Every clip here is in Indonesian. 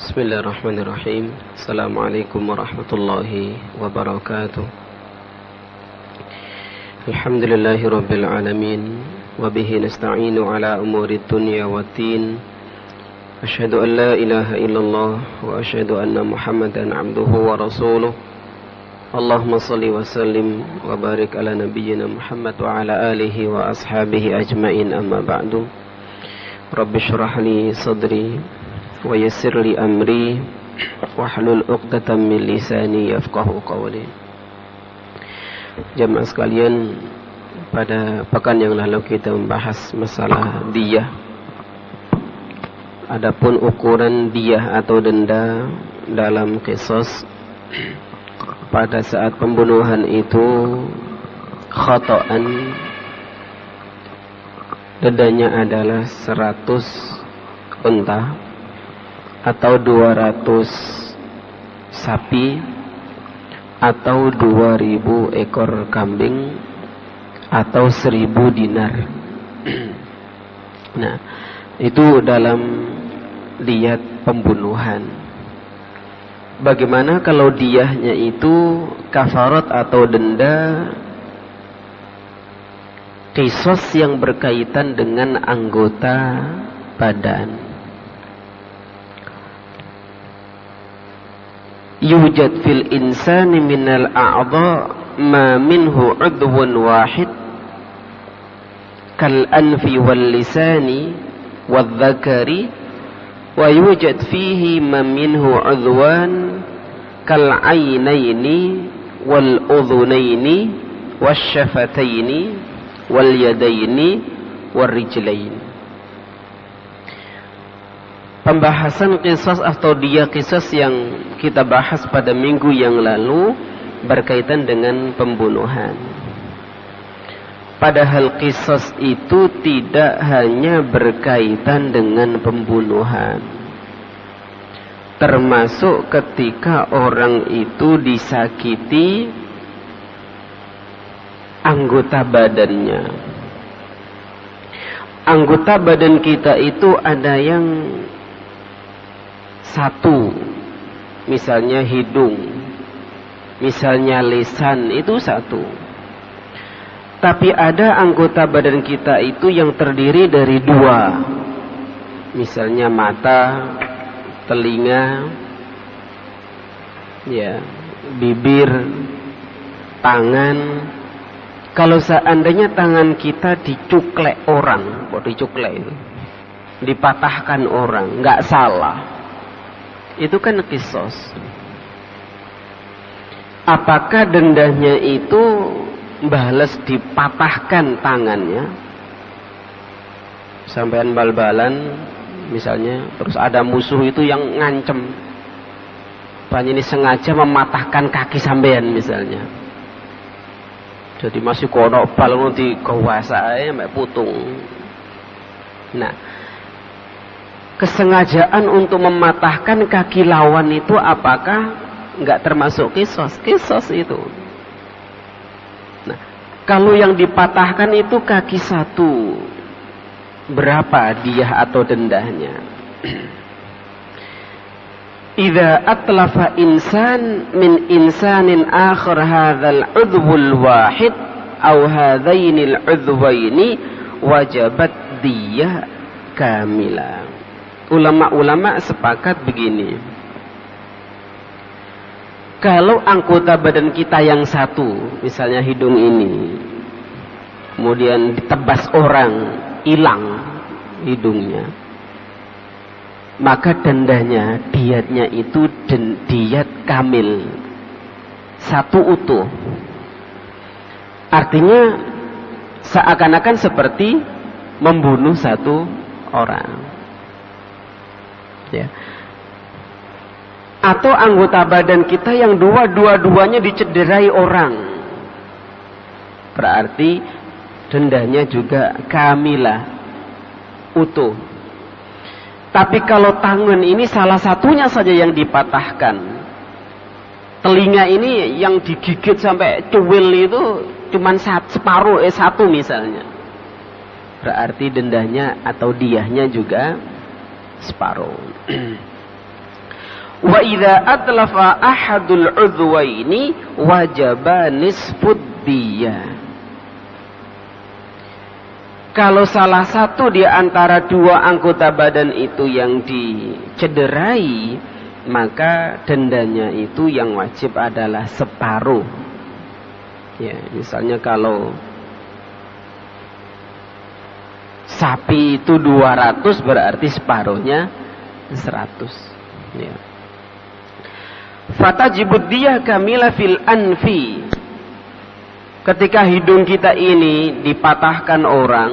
Bismillahirrahmanirrahim. Assalamualaikum warahmatullahi wabarakatuh. Alhamdulillahi rabbil alamin. Wabihi nasta'inu ala umuri dunya waddin. Asyhadu an la ilaha illallah wa asyhadu anna muhammadan abduhu wa rasuluh. Allahumma salli wa sallim wa barik ala nabiyyina Muhammad wa ala alihi wa ashabihi ajmain, amma ba'du. Rabbi syrah li sadri wa yassir li amri wahlul 'uqdatam min lisani yafqahu qawli. Jamaah sekalian, pada pekan yang lalu kita membahas masalah diyah. Adapun ukuran diyah atau denda dalam qisas, pada saat pembunuhan itu khata'an, dendanya adalah 100 unta atau 200 sapi atau 2000 ekor kambing atau 1000 dinar. Nah, itu dalam diyat pembunuhan. Bagaimana kalau diyahnya itu kafarat atau denda qisas yang berkaitan dengan anggota badan? Yujad fil insani minal a'dha ma minhu 'udwun wahid kal anfi wal lisani wal dhakari, wa yujad fihi ma minhu 'udwan kal 'ainaini wal udhunaini wash shafataini wal yadaini wal rijlain. Pembahasan qisas atau diyah qisas yang kita bahas pada minggu yang lalu berkaitan dengan pembunuhan. Padahal qisas itu tidak hanya berkaitan dengan pembunuhan, termasuk ketika orang itu disakiti anggota badannya. Anggota badan kita itu ada yang satu, misalnya hidung, misalnya lisan, itu satu. Tapi ada anggota badan kita itu yang terdiri dari dua, misalnya mata, telinga, ya, bibir, tangan. Kalau seandainya tangan kita dicuklek orang, dicuklek itu, dipatahkan orang, nggak salah, itu kan qisas. Apakah dendanya itu balas dipatahkan tangannya, sampean bal-balan misalnya, terus ada musuh itu yang ngancem, banyak ini sengaja mematahkan kaki sampean misalnya, jadi masih kono bal di kewasaan mbak putung. Nah, kesengajaan untuk mematahkan kaki lawan itu apakah enggak termasuk qisas? Qisas itu. Nah, kalau yang dipatahkan itu kaki satu, berapa diyah atau dendanya? Idza atlafa insan min insanin akhar hadzal udhul wahid aw hadzainil udhwaini wajabat diyah kamilah. Ulama-ulama sepakat begini. Kalau anggota badan kita yang satu, misalnya hidung ini, kemudian ditebas orang, hilang hidungnya, maka dendanya, diyatnya itu diyat kamil, satu utuh. Artinya seakan-akan seperti membunuh satu orang. Ya. Atau anggota badan kita yang dua-duanya dicederai orang, berarti dendanya juga kamilah, utuh. Tapi kalau tangan ini salah satunya saja yang dipatahkan, telinga ini yang digigit sampai cuwil itu cuman separuh, satu misalnya, berarti dendanya atau diyahnya juga separuh. Wa idza atlafa ahadul udhwaini wajaba nisfud diyah. Kalau salah satu di antara dua anggota badan itu yang dicederai, maka dendanya itu yang wajib adalah separuh. Ya, misalnya kalau sapi itu 200 berarti separuhnya 100. Ya. Fatajibud diyah kamila fil anfi. Ketika hidung kita ini dipatahkan orang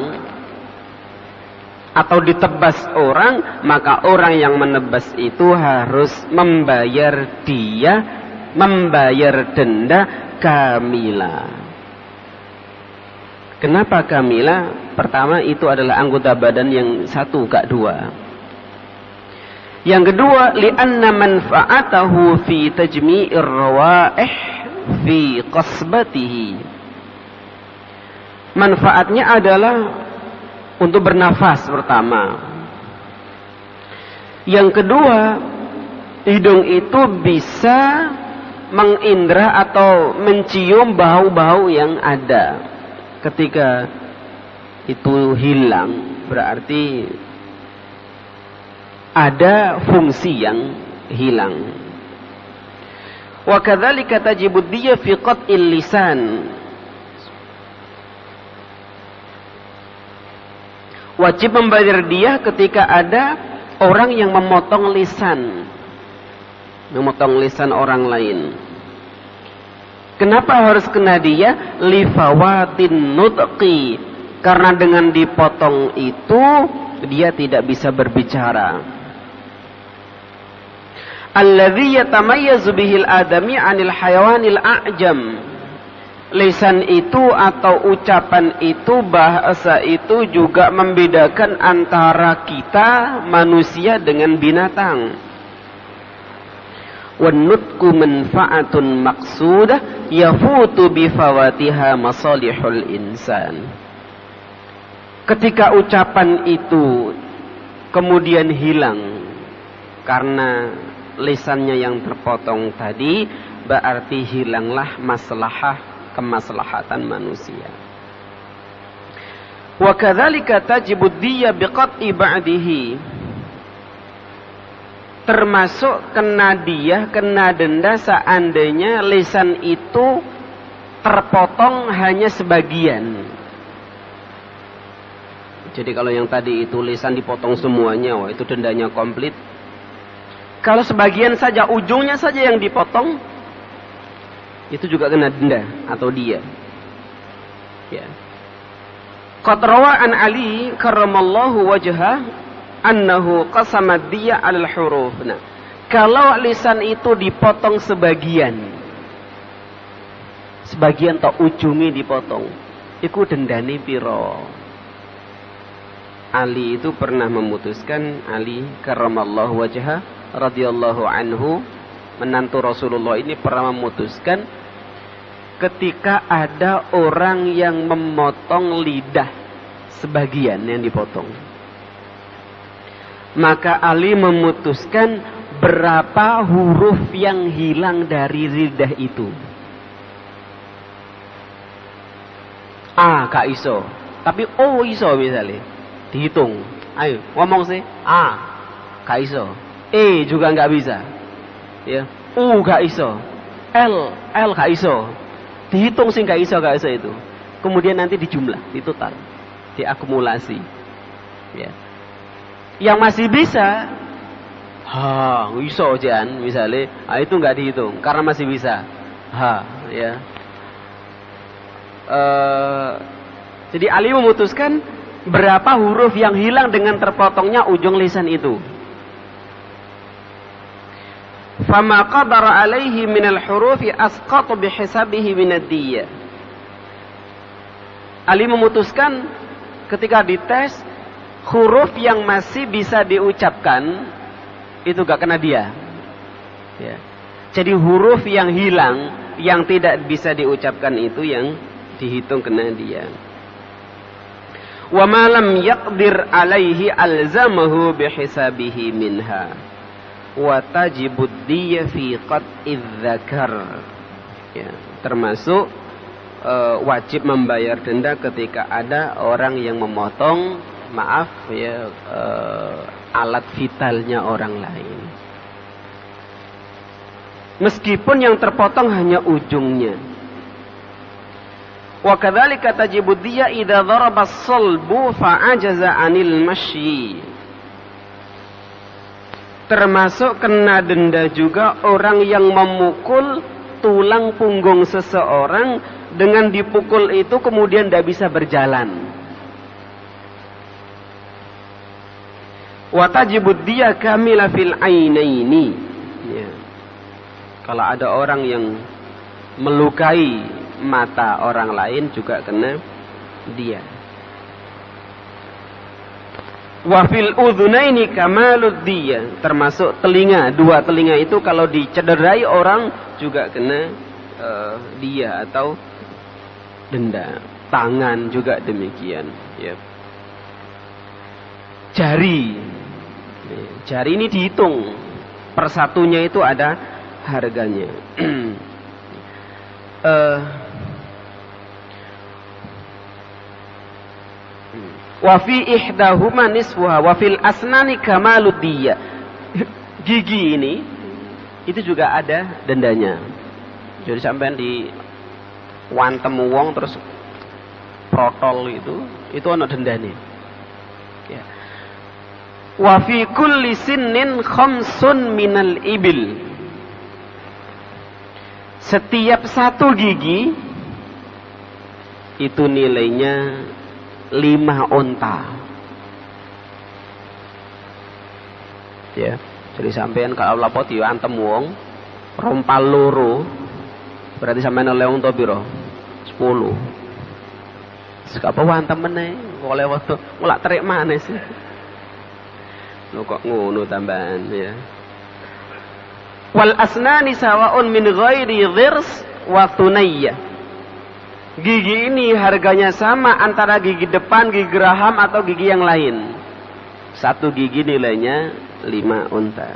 atau ditebas orang, maka orang yang menebas itu harus membayar diyah, membayar denda kamila. Kenapa kamila? Pertama, itu adalah anggota badan yang satu, gak dua. Yang kedua, li'anna manfa'atahu fi tajmi'ir rawaih fi qasbatihi. Manfaatnya adalah untuk bernafas pertama. Yang kedua, hidung itu bisa mengindra atau mencium bau-bau yang ada. Ketika itu hilang, berarti ada fungsi yang hilang. Wa kadzalika tajibud diyah fi qat'il lisan. Wajib membayar diyah ketika ada orang yang memotong lisan orang lain. Kenapa harus kena diyah? Lifawatin nutqi, karena dengan dipotong itu dia tidak bisa berbicara. Alladzi yatamayyazu bihil adami 'anil hayawanil a'jam. Lisan itu atau ucapan itu, bahasa itu juga membedakan antara kita manusia dengan binatang. Wan nutqu manfa'atun maqsudah yafutu bi fawatiha masalihul insan. Ketika ucapan itu kemudian hilang karena lisannya yang terpotong tadi, berarti hilanglah kemaslahatan manusia. Wa kadzalika tajibud diyah biqat'i ba'dihi. Termasuk kena diyah, kena denda seandainya lisan itu terpotong hanya sebagian. Jadi kalau yang tadi itu lisan dipotong semuanya, wah itu dendanya komplit. Kalau sebagian saja, ujungnya saja yang dipotong, itu juga kena denda atau dia. Ya. Qad rawa an Ali karramallahu wajhah annahu qasama diyah 'alal huruf. Nah, kalau lisan itu dipotong sebagian atau ujungnya dipotong, iku dendane piro? Ali itu pernah memutuskan, Ali karramallahu wajhah radhiyallahu anhu, menantu Rasulullah ini pernah memutuskan ketika ada orang yang memotong lidah sebagian yang dipotong, maka Ali memutuskan berapa huruf yang hilang dari lidah itu. A gak iso, tapi O iso misalnya, dihitung. Ayo ngomong sih, A gak iso, E juga gak bisa, ya. U gak iso, L gak iso, dihitung sih gak iso itu. Kemudian nanti dijumlah, ditotal, diakumulasi, ya. Yang masih bisa, iso jan misalnya, itu nggak dihitung karena masih bisa, ya. Jadi Ali memutuskan berapa huruf yang hilang dengan terpotongnya ujung lisan itu. Fama qadara alaihi minal hurufi asqatu bihisabihi minad diyah. Ali memutuskan ketika dites, huruf yang masih bisa diucapkan itu gak kena dia, ya. Jadi huruf yang hilang, yang tidak bisa diucapkan itu yang dihitung kena dia. Wa ma lam yaqdir alaihi alzamahu bihisabihi minha. wa tajibud diyah fi qat'idz dzakar. Ya, termasuk wajib membayar denda ketika ada orang yang memotong, maaf ya, alat vitalnya orang lain. Meskipun yang terpotong hanya ujungnya. Wa kadzalika tajibud diyah idza daraba as-salbu fa'ajaza 'anil masyi. Termasuk kena denda juga orang yang memukul tulang punggung seseorang, dengan dipukul itu kemudian tidak bisa berjalan. Wa tajibud diyah kamila fil ainaini. Ya. Kalau ada orang yang melukai mata orang lain juga kena dia. Wa fil udhunaini kamalud diyah, termasuk telinga, dua telinga itu kalau dicederai orang juga kena dia atau denda. Tangan juga demikian, ya. Jari ini dihitung, persatunya itu ada harganya. Wa fi ihdahuma nisfuha wa fil asnani kamalud diyah. Gigi ini itu juga ada dendanya. Jadi sampean di wantem wong terus protol itu ana dendane. Ya. Wa fi kulli sinnin khamsun minal ibil. Setiap satu gigi itu nilainya 5 unta. Ya, jadi sampean kalau lapot yo antem wong rompal loro, berarti sampean oleh unta piro? 10. Sekapa wantem meneh, oleh waktu mulak terik maneh sih. Lho kok ngono tambahan ya. Wal asnani sawaun min ghairi dhirs wa thunayyah. Gigi ini harganya sama antara gigi depan, gigi geraham atau gigi yang lain. Satu gigi nilainya 5 unta.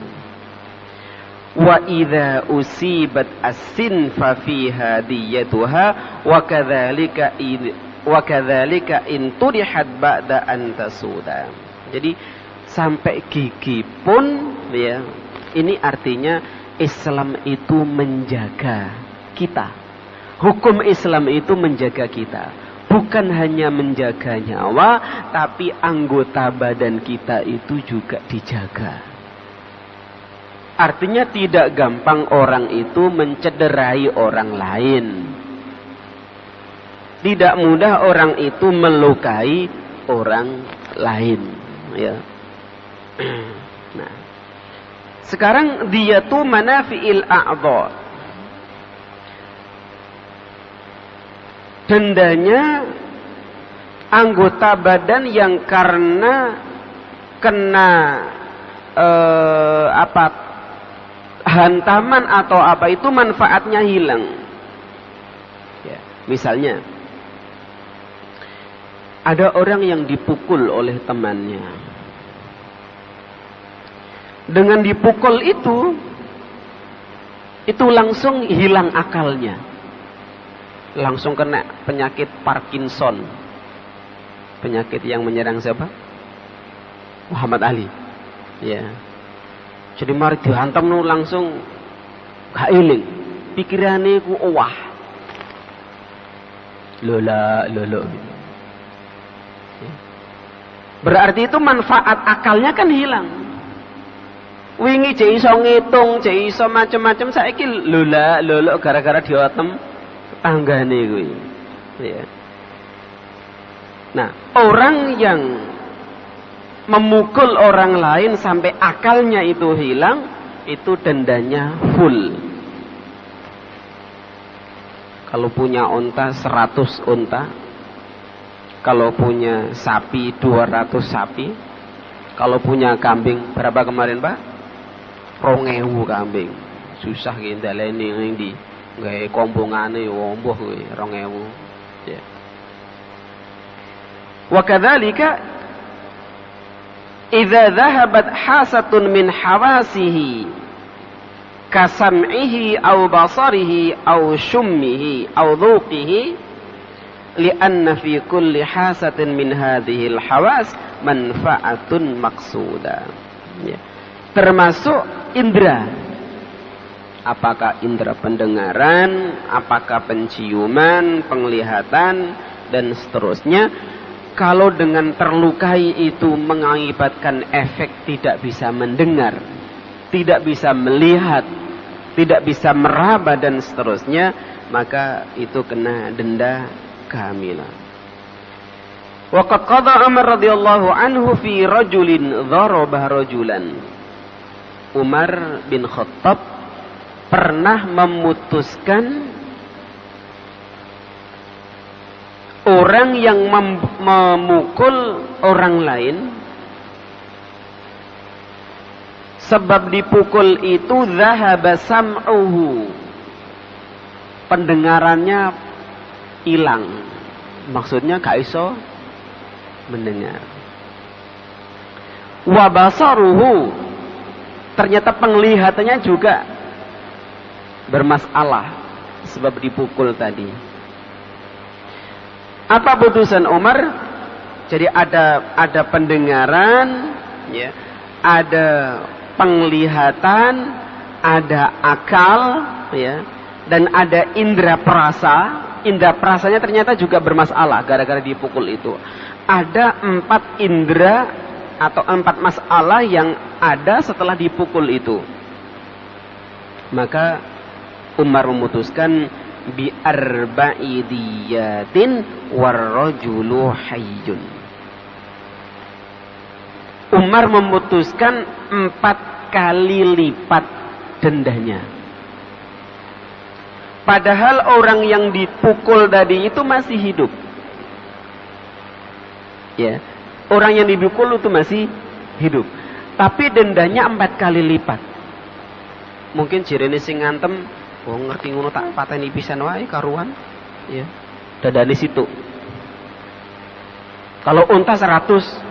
Wa idza usibat as-sin fa fiha diyatuha wa kadzalika in turihat ba'da an tasuda. Jadi sampai gigi pun ya, ini artinya Islam itu menjaga kita. Hukum Islam itu menjaga kita. Bukan hanya menjaga nyawa, tapi anggota badan kita itu juga dijaga. Artinya tidak gampang orang itu mencederai orang lain. Tidak mudah orang itu melukai orang lain. Ya. Nah, sekarang diyatu manafi'il a'dha. Dendanya anggota badan yang karena kena hantaman atau apa itu manfaatnya hilang. Ya, misalnya ada orang yang dipukul oleh temannya. Dengan dipukul itu langsung hilang akalnya. Langsung kena penyakit Parkinson. Penyakit yang menyerang siapa? Muhammad Ali. Ya. Jadi mari dihantam nu langsung gak eling. Pikirane ku owah. Lola. Berarti itu manfaat akalnya kan hilang. Wingi jek iso ngitung, jek iso macam-macam, saiki lola gara-gara diotem tanggane kuwi. Ya. Nah, orang yang memukul orang lain sampai akalnya itu hilang, itu dendanya full. Kalau punya unta 100 unta, kalau punya sapi 200 sapi, kalau punya kambing berapa kemarin Pak? 2000 kambing. Susah ngendaleni ndi. Gawe kombongane womboh kuwi 2000. Ya. Wa kadzalika idza dhahabat hasatun min hawasihi kasam'ihi aw basarihi aw shummihi aw dhuqihi li'anna fi kulli hasatin min hadhihi al-hawas manfaatun maqsuda. Ya. Termasuk indera. Apakah indera pendengaran, apakah penciuman, penglihatan, dan seterusnya. Kalau dengan terlukai itu mengakibatkan efek tidak bisa mendengar, tidak bisa melihat, tidak bisa meraba, dan seterusnya, maka itu kena denda kehamilan. Waqad qada Umar radhiyallahu anhu fi rajulin dharaba rajulan. Umar bin Khattab pernah memutuskan orang yang memukul orang lain, sebab dipukul itu dhahaba sam'uhu, pendengarannya hilang, maksudnya gak iso mendengar. Wa basaruhu, ternyata penglihatannya juga bermasalah sebab dipukul tadi. Apa putusan Umar? Jadi ada pendengaran, ya, ada penglihatan, ada akal, ya, dan ada indera perasa. Indera perasanya ternyata juga bermasalah gara-gara dipukul itu. Ada 4 indera atau 4 masalah yang ada setelah dipukul itu. Maka Umar memutuskan bi arba'i diyatin warrajulu hayyun. Umar memutuskan 4 kali lipat dendanya. Padahal orang yang dipukul tadi itu masih hidup. Ya, orang yang dipukul itu masih hidup. Tapi dendanya 4 kali lipat. Mungkin jirene sing ngantem, oh ngerti ngono tak pateni pisan wae karuan. Ya. Dadane situ. Kalau unta 100.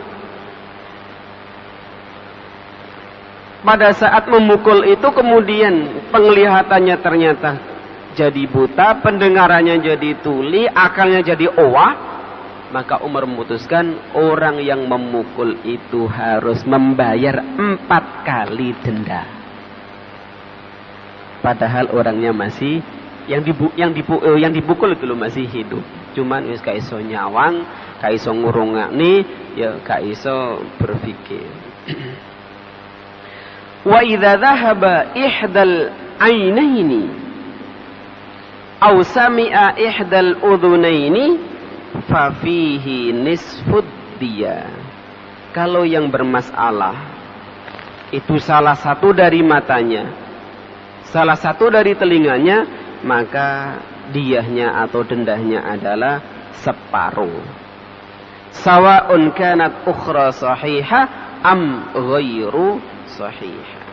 Pada saat memukul itu kemudian penglihatannya ternyata jadi buta, pendengarannya jadi tuli, akalnya jadi owah, maka Umar memutuskan orang yang memukul itu harus membayar 4 kali denda. Padahal orangnya masih yang dipukul itu loh masih hidup. Cuman wis ka iso nyawang, ka iso ngurungakne, ya ka iso berpikir. Wa idza dhahaba ihdal ainaini aw sami'a ihdal udhunaini fa fihi nisfud diya. Kalau yang bermasalah itu salah satu dari matanya, salah satu dari telinganya, maka diyahnya atau dendahnya adalah separuh. Sawa'un kanat ukhra sahihah am ghairu sahihah.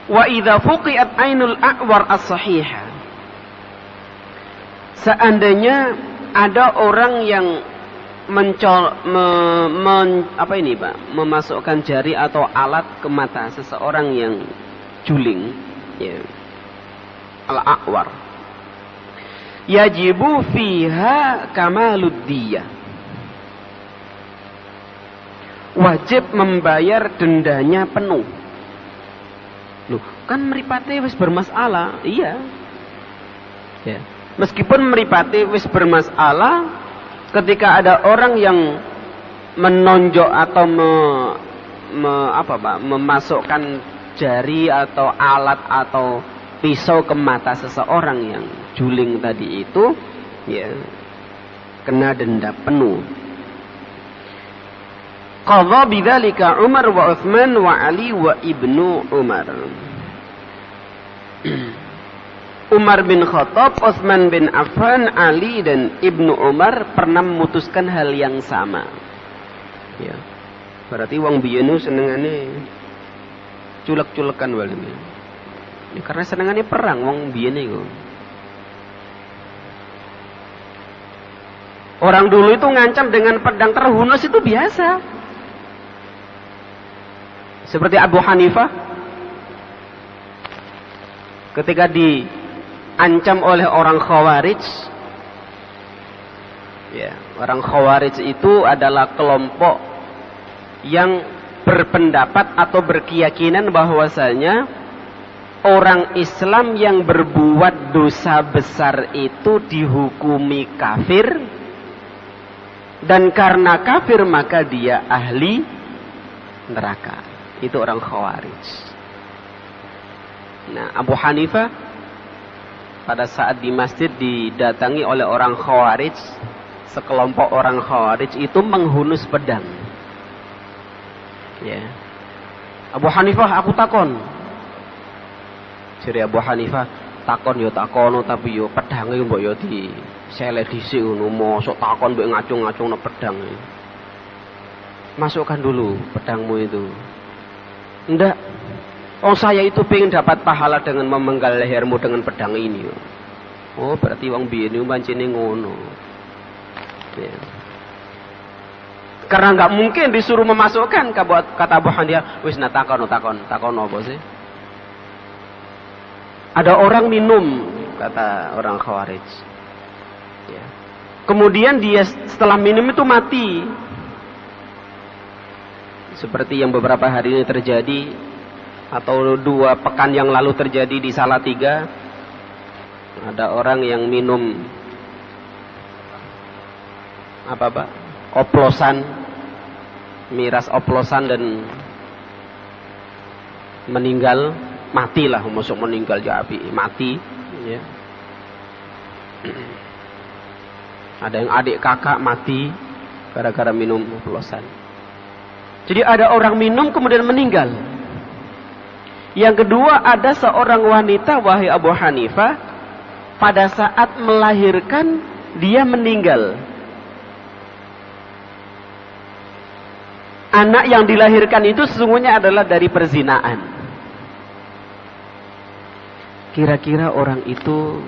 Wa idza fuqiat ainul a'war as-sahihah. Seandainya ada orang yang memasukkan jari atau alat ke mata seseorang yang juling, ya, al-a'war, yajibu fiha kamaluddiyah, wajib membayar dendanya penuh. Loh, kan mripate wis bermasalah, iya. Ya. Meskipun mripate wis bermasalah, ketika ada orang yang menonjok atau memasukkan jari atau alat atau pisau ke mata seseorang yang juling tadi itu, ya, kena denda penuh. Qadha bidzalika Umar wa Utsman wa Ali wa Ibnu Umar. Umar bin Khattab, Utsman bin Affan, Ali dan Ibnu Umar pernah memutuskan hal yang sama. Ya. Berarti wong biyenu senengane culek-culekan wae. Ya, karena senengane perang wong biyene iku. Orang dulu itu ngancam dengan pedang terhunus itu biasa. Seperti Abu Hanifah ketika diancam oleh orang Khawarij. Ya, orang Khawarij itu adalah kelompok yang berpendapat atau berkeyakinan bahwasanya orang Islam yang berbuat dosa besar itu dihukumi kafir, dan karena kafir maka dia ahli neraka. Itu orang Khawarij. Nah, Abu Hanifah pada saat di masjid didatangi oleh orang Khawarij, sekelompok orang Khawarij itu menghunus pedang. Ya. Abu Hanifah, aku takon. Jadi Abu Hanifah, takon yo takono tapi yo pedange mbok yo di sele dhisik ngono, mosok takon mbok ngacung-ngacungno pedang. Masukkan dulu pedangmu itu. Enggak. Oh, saya itu pengen dapat pahala dengan memenggal lehermu dengan pedang ini. Oh, berarti wong biyen niku pancene ngono. Ya. Karena nggak mungkin disuruh memasukkan, kata Abu Hanifah, wis takon apa sih? Ada orang minum, kata orang Khawarij. Ya. Kemudian dia setelah minum itu mati. Seperti yang beberapa hari ini terjadi, atau 2 pekan yang lalu terjadi di Salatiga. Ada orang yang minum oplosan, miras oplosan dan meninggal, matilah, masuk meninggal jadi mati, ya. Ada yang adik kakak mati gara-gara minum oplosan. Jadi ada orang minum kemudian meninggal. Yang kedua, ada seorang wanita, wahai Abu Hanifah, pada saat melahirkan dia meninggal. Anak yang dilahirkan itu sesungguhnya adalah dari perzinaan. Kira-kira orang itu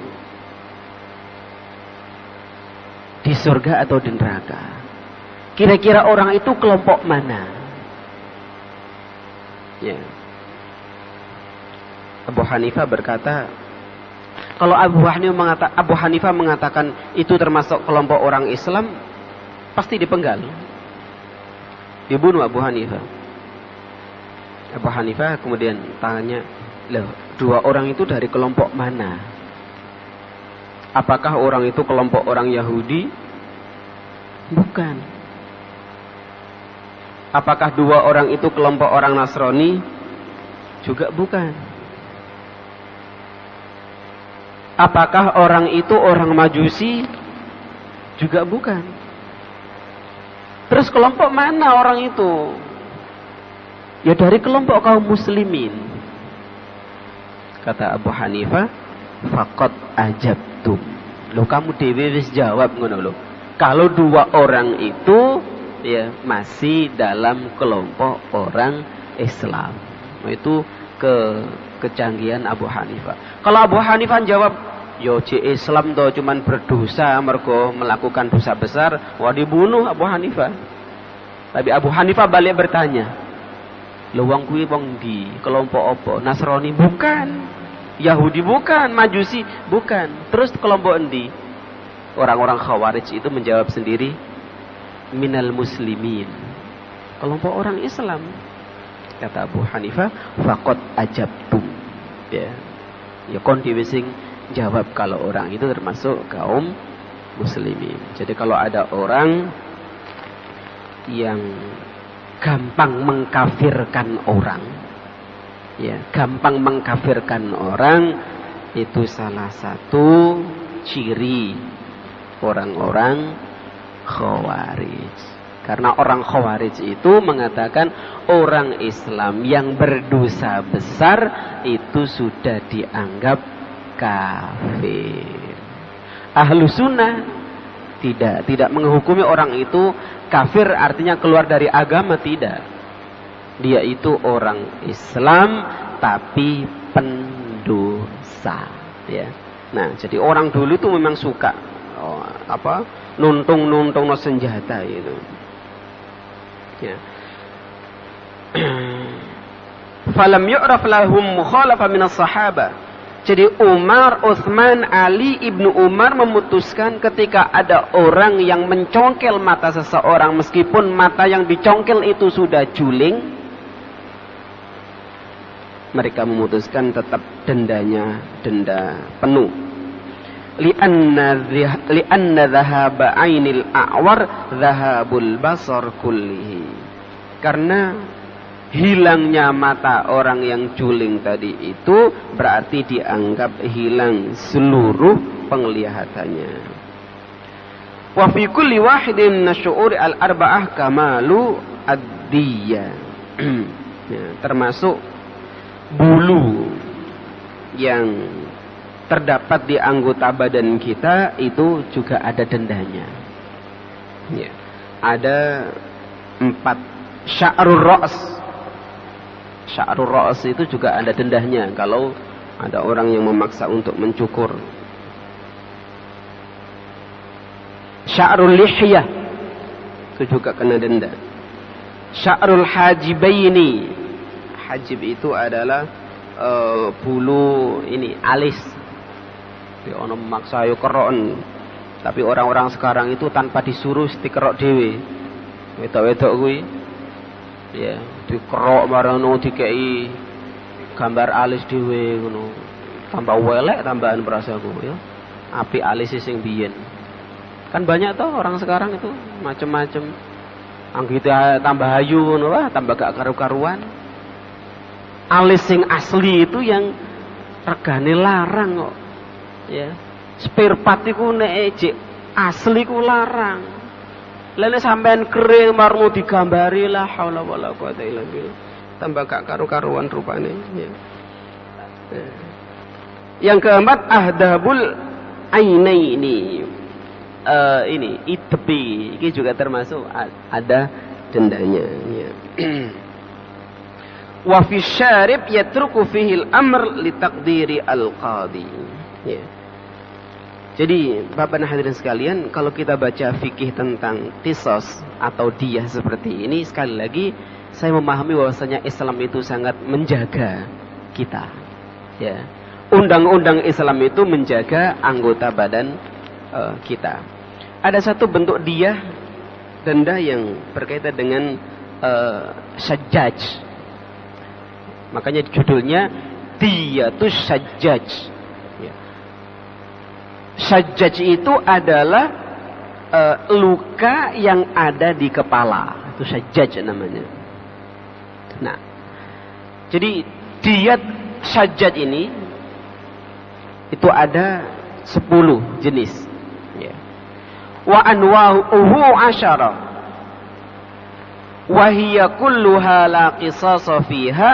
di surga atau di neraka? Kira-kira orang itu kelompok mana? Ya. Abu Hanifah berkata, kalau Abu Hanifah mengatakan itu termasuk kelompok orang Islam, pasti dipenggal. Dibunuh Abu Hanifah. Abu Hanifah kemudian tanya, loh, 2 orang itu dari kelompok mana? Apakah orang itu kelompok orang Yahudi? Bukan. Apakah 2 orang itu kelompok orang Nasrani? Juga bukan. Apakah orang itu orang Majusi? Juga bukan. Terus kelompok mana orang itu? Ya dari kelompok kaum muslimin. Kata Abu Hanifah, faqad ajabtum. Loh, kamu dewe wis jawab ngono lho. Kalau 2 orang itu ya masih dalam kelompok orang Islam. Itu kecanggihan Abu Hanifah. Kalau Abu Hanifah jawab, yo Islam toh cuman berdosa mergo melakukan dosa besar, wah dibunuh Abu Hanifah. Tapi Abu Hanifah balik bertanya, lho wong kuwi wong di kelompok apa? Nasrani bukan, Yahudi bukan, Majusi bukan. Terus kelompok endi? Orang-orang Khawarij itu menjawab sendiri, minal muslimin, kelompok orang Islam. Kata Abu Hanifah, faqad ajabtum. Ya kon dhewe sing jawab kalau orang itu termasuk kaum muslimin. Jadi kalau ada orang yang gampang mengkafirkan orang, ya, gampang mengkafirkan orang, itu salah satu ciri orang-orang Khawarij. Karena orang Khawarij itu mengatakan orang Islam yang berdosa besar itu sudah dianggap kafir. Ahlu sunnah tidak menghukumi orang itu kafir, artinya keluar dari agama, tidak. Dia itu orang Islam tapi pendosa, ya. Nah, jadi orang dulu itu memang suka nuntung no senjata itu. Ya. Falam yu'raf lahum mukhalafa minas sahaba. Jadi Umar, Utsman, Ali, Ibnu Umar memutuskan ketika ada orang yang mencongkel mata seseorang, meskipun mata yang dicongkel itu sudah juling, mereka memutuskan tetap denda penuh. Li'anna dhahaba ainil a'war dhahabul basar kullihi. Karena hilangnya mata orang yang juling tadi itu berarti dianggap hilang seluruh penglihatannya. Wa fi kulli wahidin nasyu'uri al-arba'ah kamalu ad-diyah. Ya, termasuk bulu yang terdapat di anggota badan kita itu juga ada dendanya. Ya, ada 4 sya'rul ra's. Sya'rul ra's itu juga ada dendahnya kalau ada orang yang memaksa untuk mencukur. Sya'rul lihyah itu juga kena denda. Sya'rul hajibaini. Hajib itu adalah bulu ini alis. Ya ono memaksa ayo keroken. Tapi orang-orang sekarang itu tanpa disuruh dikerok dhewe. Wedok-wedok kuwi ya dikerok marono dikei gambar alis dhewe ngono. Tambah welek tambahan perasaku ya. Apik alis sing biyen. Kan banyak toh orang sekarang itu macam-macam. Anggita tambah ayu ngono lah, tambah gak karu-karuan. Alis sing asli itu yang regane larang kok. Ya. Spare part iku nek ejek asli ku larang. Lene sampean kering marmu digambari la haula wala quwata illa billah. Tambah gak karu-karuan rupane ya. Yang keempat ahdabul ainaini. Ini itbi ini juga termasuk ada dendanya ya. Wa fi syarib yatruku fihi al-amr li taqdiri al-qadi ya. Jadi Bapak hadirin sekalian, kalau kita baca fikih tentang qisas atau diyah seperti ini, sekali lagi saya memahami bahwasanya Islam itu sangat menjaga kita ya. Undang-undang Islam itu menjaga anggota badan kita. Ada satu bentuk diyah denda yang berkaitan dengan sajjaj. Makanya judulnya diyatus sajjaj. Ya. Sajjaj itu adalah luka yang ada di kepala. Itu sajjaj namanya. Nah, jadi diyat sajjaj ini itu ada 10 jenis. Wa anwa'uhu 'asyara wa hiya kulluha la qisasa fiha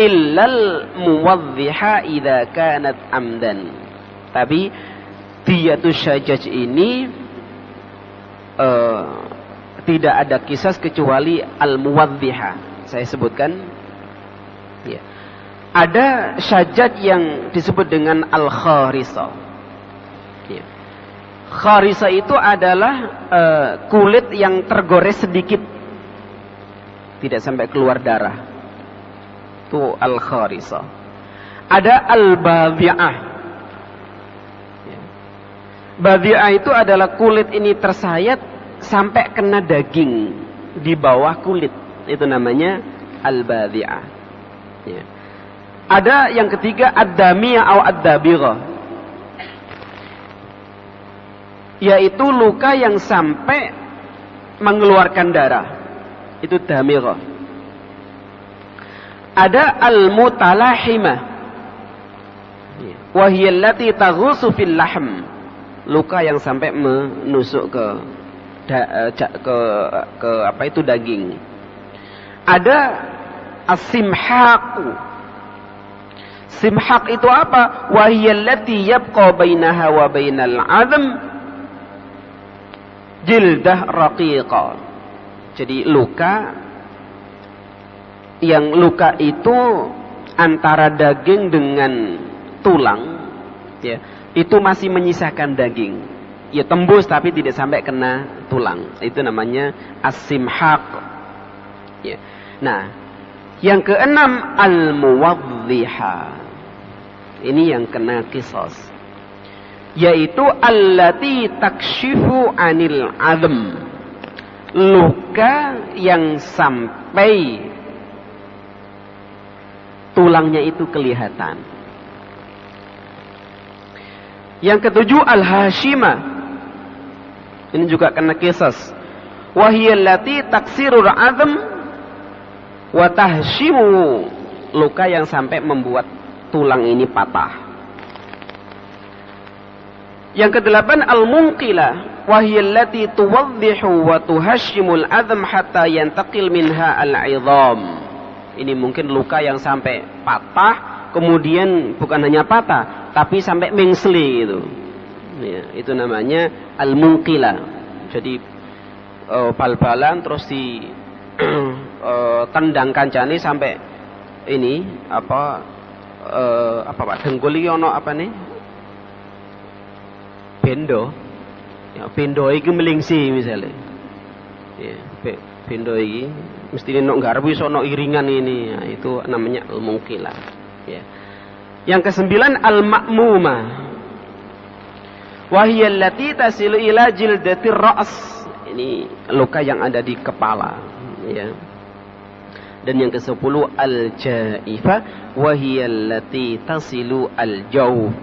illa al-muwadhdhiha idza kanat amdan. Tapi diyatus sajjaj ini tidak ada kisas kecuali al-muwadhdhiha. Saya sebutkan ya. Ada sajjaj yang disebut dengan al-kharisa. Ya. Kharisa itu adalah kulit yang tergores sedikit, tidak sampai keluar darah. Itu al-kharisa. Ada al-badhi'ah. Ya. Badhi'ah itu adalah kulit ini tersayat sampai kena daging di bawah kulit. Itu namanya al-badhi'ah. Ya. Ada yang ketiga ad-damiyah atau ad-dabirah, yaitu luka yang sampai mengeluarkan darah. Itu damirah. Ada al-mutalahimah, wa hiya allati taghusu fil lahm, luka yang sampai menusuk ke apa itu daging. Ada as-simhaq. Simhaq itu apa? Wa hiya allati yabqa bainaha wa bainal 'adhm jildah raqiqa. Jadi luka itu antara daging dengan tulang ya, itu masih menyisakan daging. ya tembus tapi tidak sampai kena tulang. Itu namanya as-simhaq. Ya. Nah, yang keenam al-muwadhiha. Ini yang kena qisas. Yaitu allati takshifu anil azm. Luka yang sampai tulangnya itu kelihatan. Yang ketujuh al-hashimah. Ini juga kena qisas. Wa hiya allati taksirul azm wa tahshimu. Luka yang sampai membuat tulang ini patah. Yang kedelapan al-munqilah. Wa hiya allati tuwaddihu wa tuhashimul azm hatta yantaqil minha al-'idham. Ini mungkin luka yang sampai patah, kemudian bukan hanya patah, tapi sampai mengsli itu. Ya, itu namanya al-munqilah. Jadi bal-balan terus di tendang kancane sampai ini apa Pak dengkul iki ono apa nih? Bendo. Ya, bendo iki melingsi misalnya. Ya, bendo iki mesti nek garep iso ono iringan ini. Nah, itu namanya al-munqilah. Ya. Yang kesembilan al-ma'mumah. Wa hiya allati tasilu ila jildatir ra's. Ini luka yang ada di kepala, ya. Dan yang ke-10 al-ja'ifa wa hiya allati tasilu al-jawf.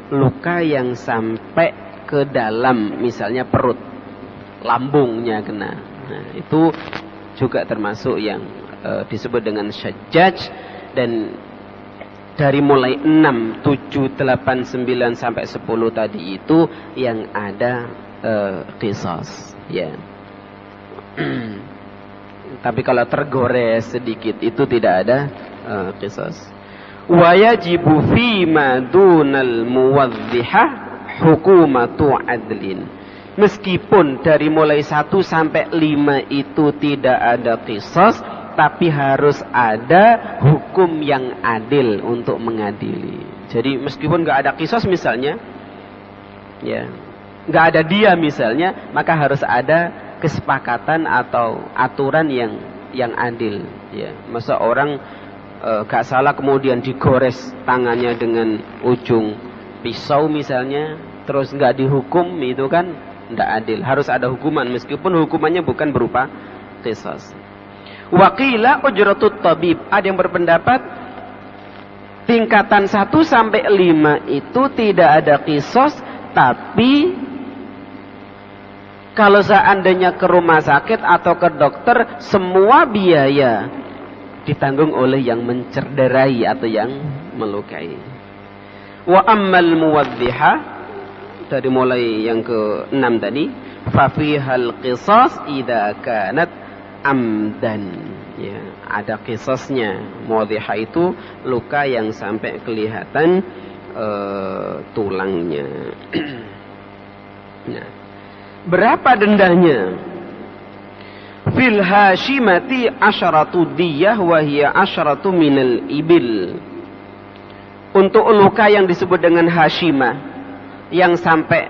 Luka yang sampai ke dalam, misalnya perut, lambungnya kena. Nah, itu juga termasuk yang disebut dengan syajjaj. Dan dari mulai 6, 7, 8, 9 sampai 10 tadi itu yang ada qisas, ya. Tapi kalau tergores sedikit itu tidak ada qisas. Wa yajibu fi ma dunal muwadhdhihah hukumatu adlin. Meskipun dari mulai 1 sampai 5 itu tidak ada qisas, tapi harus ada hukum yang adil untuk mengadili. Jadi meskipun nggak ada qisas misalnya, ya, nggak ada dia misalnya, maka harus ada kesepakatan atau aturan yang adil. Ya, masa orang gak salah kemudian digores tangannya dengan ujung pisau misalnya, terus nggak dihukum, itu kan nggak adil. Harus ada hukuman meskipun hukumannya bukan berupa qisas. Waqila ujratut tabib. Ada yang berpendapat tingkatan 1 sampai 5 itu tidak ada qisas, tapi kalau seandainya ke rumah sakit atau ke dokter, semua biaya ditanggung oleh yang mencerderai atau yang melukai. Wa ammal muwadhdhihah, dari mulai yang ke-6 tadi, fa fihal qisas idza kanat amdan. Ya, ada qisasnya. Muwadhdhihah itu luka yang sampai kelihatan tulangnya. Nah, berapa dendanya? Fil hashimati asyaratu diyah wa hiya asyaratu minal ibil. Untuk luka yang disebut dengan hashimah, yang sampai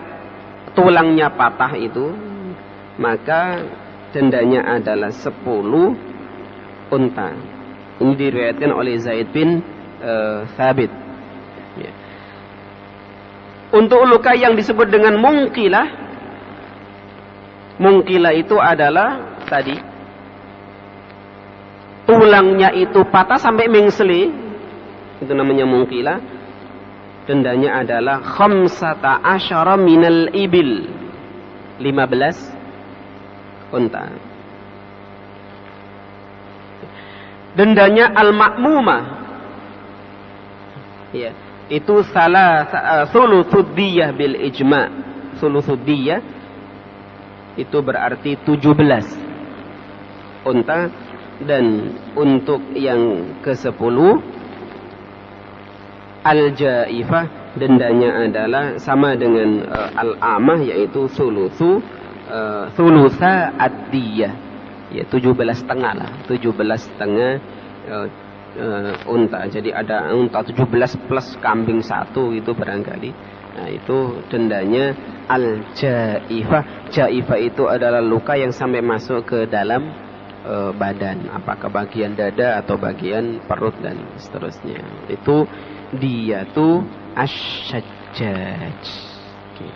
tulangnya patah itu, maka dendanya adalah 10 unta. Ini diriwayatkan oleh Zaid bin Thabit. Ya. Untuk luka yang disebut dengan munqilah, munqilah itu adalah tadi tulangnya itu patah sampai mengsli, itu namanya munqilah. Dendanya adalah 15 minal ibil, 15 unta. Dendanya al-ma'mumah, ya, itu salah thulutsud diyah bil ijma'. Thulutsud diyah itu berarti 17 unta. Dan untuk yang ke-10 al-jaifah, dendanya adalah sama dengan al-amah, yaitu thulutsa ad-diyah, ya 17,5 lah, 17,5 unta. Jadi ada unta 17 plus kambing 1 itu barangkali Nah, itu dendanya al-jaifah. Jaifah itu adalah luka yang sampai masuk ke dalam badan, apakah bagian dada atau bagian perut dan seterusnya. Itu dia tuh asyajjaj. Oke.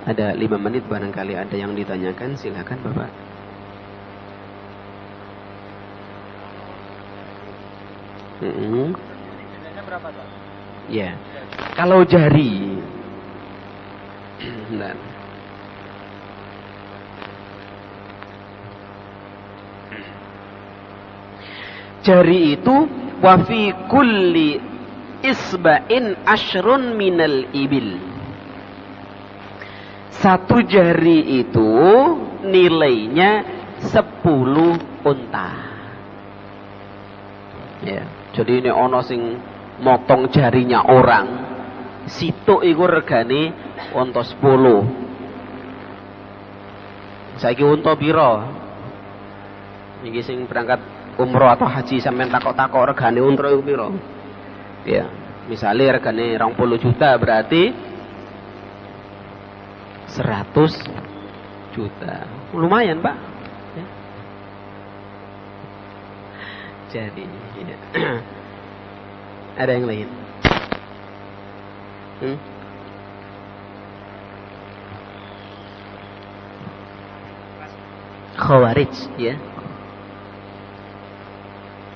Ada 5 menit, barangkali ada yang ditanyakan, silakan Bapak. Berapa, Pak? Ya, kalau jari, bentar. Jari itu wa fi kulli isba'in ashrun minal ibil. Satu jari itu nilainya 10 unta. Ya, jadi ini ono sing motong jarinya orang, situ iku regane unta 10. Saiki unta pira? Iki sing berangkat umroh atau haji sampean takok-takok regane unta iku pira? Ya, misalnya regane 20 juta berarti 100 juta. Lumayan, Pak. Ya. Jadi, ya. Ada yang lain? Khawarij, ya.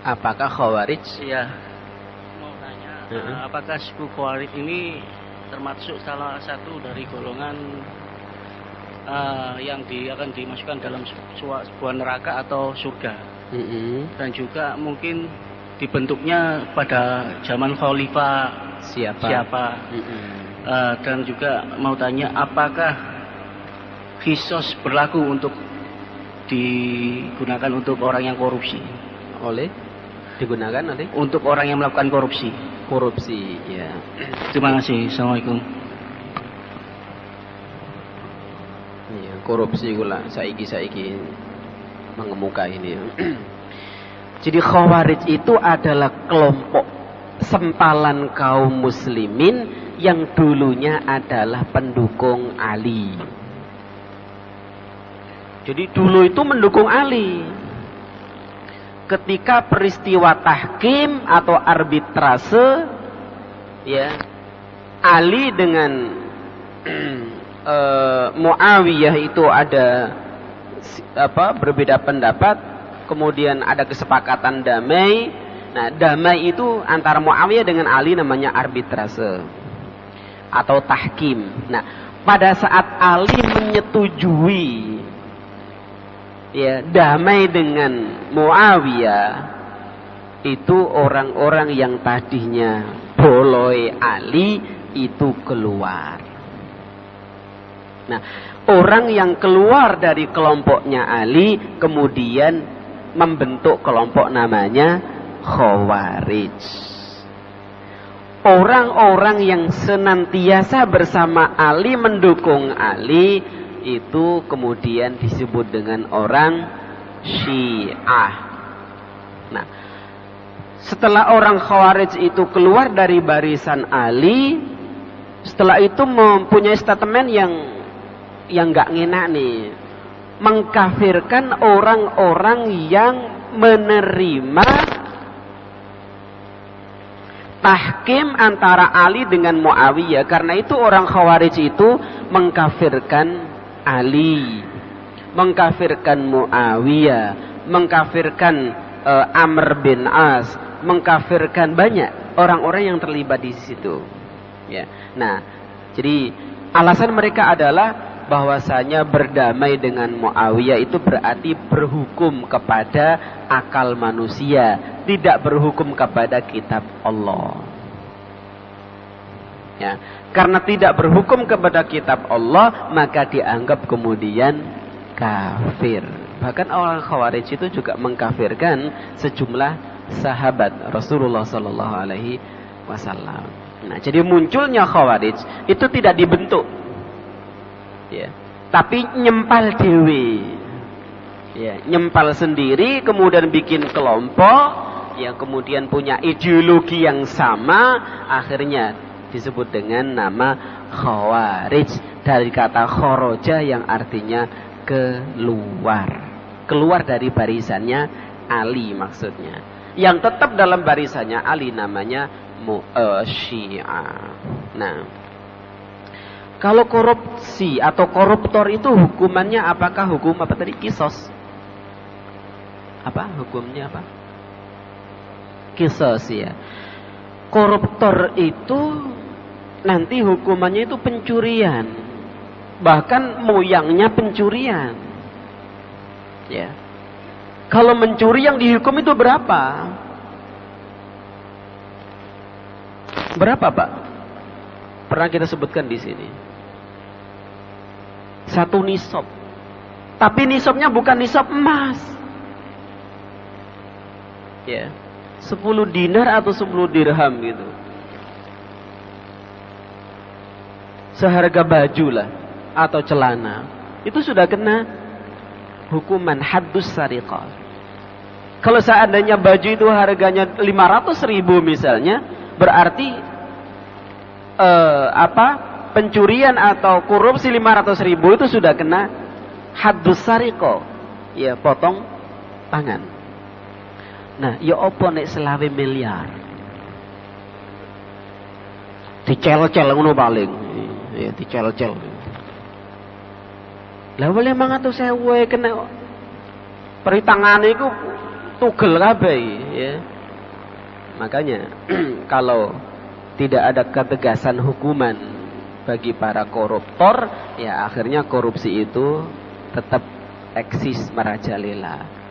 Apakah Khawarij? Iya. Mau tanya, apakah suku Khawarij ini termasuk salah satu dari golongan yang akan dimasukkan dalam sebuah neraka atau surga? Dan juga mungkin dibentuknya pada zaman khalifah siapa? Dan juga mau tanya, apakah qisas berlaku untuk digunakan untuk orang yang korupsi? Digunakan oleh? Untuk orang yang melakukan korupsi. Korupsi, ya. Terima kasih. Assalamualaikum. Ya, korupsi gula saiki mengemuka ini. Jadi Khawarij itu adalah kelompok sempalan kaum muslimin yang dulunya adalah pendukung Ali. Jadi dulu itu mendukung Ali. Ketika peristiwa tahkim atau arbitrase, ya, Ali dengan Muawiyah itu ada berbeda pendapat, kemudian ada kesepakatan damai. Nah, damai itu antara Muawiyah dengan Ali namanya arbitrase atau tahkim. Nah, pada saat Ali menyetujui, ya, damai dengan Muawiyah, itu orang-orang yang tadinya boloi Ali itu keluar. Nah, orang yang keluar dari kelompoknya Ali kemudian membentuk kelompok namanya Khawarij. Orang-orang yang senantiasa bersama Ali, mendukung Ali, itu kemudian disebut dengan orang Syiah. Nah, setelah orang Khawarij itu keluar dari barisan Ali, setelah itu mempunyai statement yang nggak ngenak nih, mengkafirkan orang-orang yang menerima tahkim antara Ali dengan Muawiyah. Karena itu orang Khawarij itu mengkafirkan Ali, mengkafirkan Muawiyah, mengkafirkan Amr bin As, mengkafirkan banyak orang-orang yang terlibat di situ. Ya. Nah, jadi alasan mereka adalah bahwasanya berdamai dengan Muawiyah itu berarti berhukum kepada akal manusia, tidak berhukum kepada kitab Allah. Ya, karena tidak berhukum kepada kitab Allah, maka dianggap kemudian kafir. Bahkan orang Khawarij itu juga mengkafirkan sejumlah sahabat Rasulullah Sallallahu Alaihi Wasallam. Nah, jadi munculnya Khawarij itu tidak dibentuk, ya, tapi nyempal dewe, ya, nyempal sendiri, kemudian bikin kelompok, yang kemudian punya ideologi yang sama, akhirnya disebut dengan nama khawarij, dari kata khoroja yang artinya keluar dari barisannya Ali maksudnya. Yang tetap dalam barisannya Ali namanya Syiah. Nah, kalau korupsi atau koruptor itu hukumannya apakah hukum apa tadi? Kisos. Apa hukumnya apa? Kisos ya. Koruptor itu nanti hukumannya itu pencurian. Bahkan moyangnya pencurian. Ya. Kalau mencuri yang dihukum itu berapa? Berapa, Pak? Pernah kita sebutkan di sini. 1 nisab. Tapi nisabnya bukan nisab emas. Ya. 10 dinar atau 10 dirham gitu. Seharga baju lah atau celana. Itu sudah kena hukuman haddus sariqah. Kalau seandainya baju itu harganya 500.000 misalnya, berarti pencurian atau korupsi 500.000 itu sudah kena haddus sariqah. Ya, potong tangan. Nah, ya opo nek selawe miliar. Dicel-cel ngono paling. Ya, dicel-cel. Lah boleh mangan tuh sewe kena peritangane iku tugel kabeh ya. Makanya kalau tidak ada ketegasan hukuman bagi para koruptor, ya akhirnya korupsi itu tetap eksis merajalela.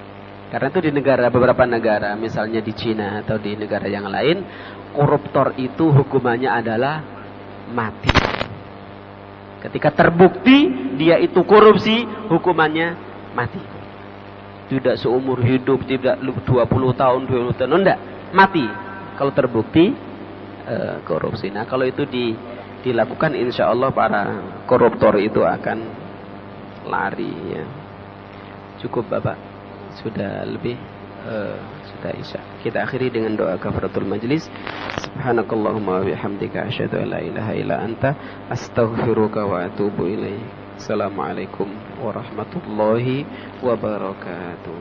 Karena itu di beberapa negara, misalnya di Cina atau di negara yang lain, koruptor itu hukumannya adalah mati. Ketika terbukti dia itu korupsi, hukumannya mati. Tidak seumur hidup, tidak 20 tahun, 20 tahun, enggak, mati. Kalau terbukti korupsi. Nah, kalau itu dilakukan, insya Allah para koruptor itu akan lari ya. Cukup Bapak. Sudah lebih sudah isya. Kita akhiri dengan doa kafaratul majlis. Subhanakallahumma wa bihamdika asyhadu an la ilaha illa anta astaghfiruka wa atubu ilaik. Assalamualaikum warahmatullahi wabarakatuh.